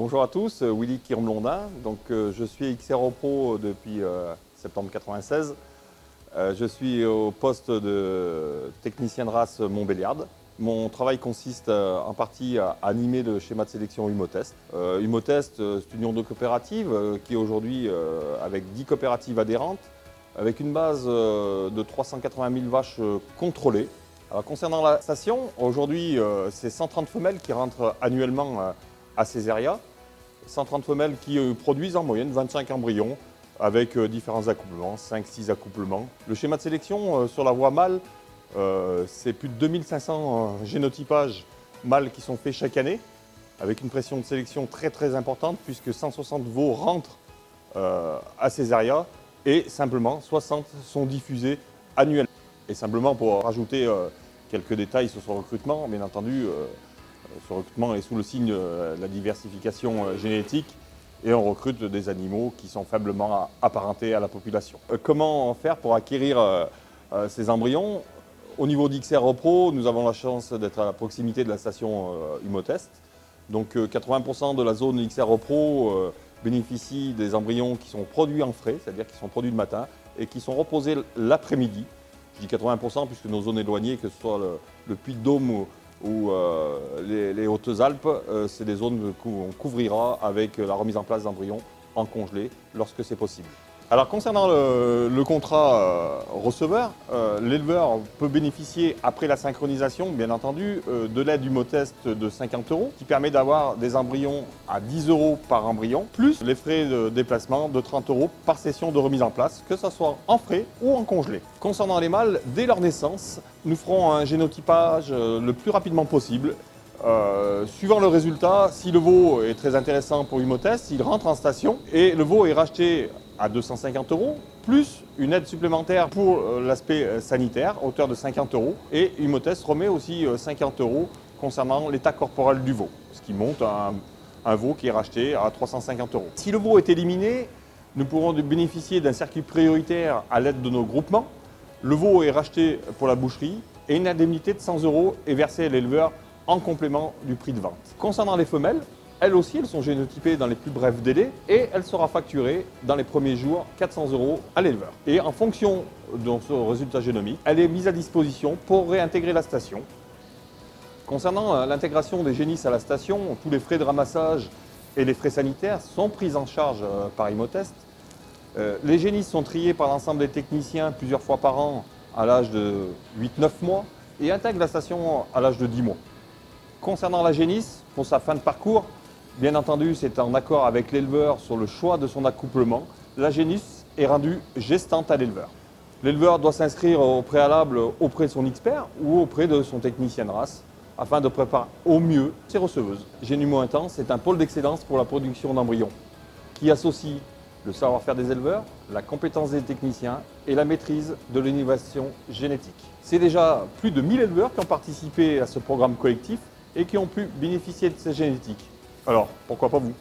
Bonjour à tous, Willy Quiron-Blondin. Je suis XRO Pro depuis septembre 96. Je suis au poste de technicien de race Montbéliarde. Mon travail consiste en partie à animer le schéma de sélection Humotest. Humotest, c'est une union de coopératives qui est aujourd'hui avec 10 coopératives adhérentes, avec une base de 380 000 vaches contrôlées. Alors, concernant la station, aujourd'hui, c'est 130 femelles qui rentrent annuellement à Césaria. 130 femelles qui produisent en moyenne 25 embryons avec différents accouplements, 5-6 accouplements. Le schéma de sélection sur la voie mâle, c'est plus de 2500 génotypages mâles qui sont faits chaque année, avec une pression de sélection très importante puisque 160 veaux rentrent à Césaria et simplement 60 sont diffusés annuellement. Et simplement pour rajouter quelques détails sur ce recrutement, bien entendu, ce recrutement est sous le signe de la diversification génétique et on recrute des animaux qui sont faiblement apparentés à la population. Comment faire pour acquérir ces embryons? Au niveau d'XRO Pro, nous avons la chance d'être à la proximité de la station Humotest. Donc 80% de la zone XRO Pro bénéficie des embryons qui sont produits en frais, c'est-à-dire qui sont produits le matin et qui sont reposés l'après-midi. Je dis 80% puisque nos zones éloignées, que ce soit le Puy-de-Dôme ou les Hautes-Alpes, c'est des zones qu'on couvrira avec la remise en place d'embryons en congelé lorsque c'est possible. Alors concernant le contrat receveur, l'éleveur peut bénéficier après la synchronisation, bien entendu, de l'aide Humotest de 50 € qui permet d'avoir des embryons à 10 € par embryon, plus les frais de déplacement de 30 € par session de remise en place, que ce soit en frais ou en congelé. Concernant les mâles, dès leur naissance, nous ferons un génotypage le plus rapidement possible. Suivant le résultat, si le veau est très intéressant pour Humotest, il rentre en station et le veau est racheté à 250 €, plus une aide supplémentaire pour l'aspect sanitaire, à hauteur de 50 €. Et Humotest remet aussi 50 € concernant l'état corporel du veau, ce qui monte à un veau qui est racheté à 350 €. Si le veau est éliminé, nous pourrons bénéficier d'un circuit prioritaire à l'aide de nos groupements. Le veau est racheté pour la boucherie et une indemnité de 100 € est versée à l'éleveur en complément du prix de vente. Concernant les femelles, elles aussi, elles sont génotypées dans les plus brefs délais et elle sera facturée dans les premiers jours 400 € à l'éleveur. Et en fonction de ce résultat génomique, elle est mise à disposition pour réintégrer la station. Concernant l'intégration des génisses à la station, tous les frais de ramassage et les frais sanitaires sont pris en charge par Humotest. Les génisses sont triées par l'ensemble des techniciens plusieurs fois par an à l'âge de 8-9 mois et intègrent la station à l'âge de 10 mois. Concernant la génisse, pour sa fin de parcours, bien entendu, c'est en accord avec l'éleveur sur le choix de son accouplement. La génisse est rendue gestante à l'éleveur. L'éleveur doit s'inscrire au préalable auprès de son expert ou auprès de son technicien de race afin de préparer au mieux ses receveuses. Génumo Intense est un pôle d'excellence pour la production d'embryons qui associe le savoir-faire des éleveurs, la compétence des techniciens et la maîtrise de l'innovation génétique. C'est déjà plus de 1000 éleveurs qui ont participé à ce programme collectif et qui ont pu bénéficier de ces génétiques. Alors, pourquoi pas vous?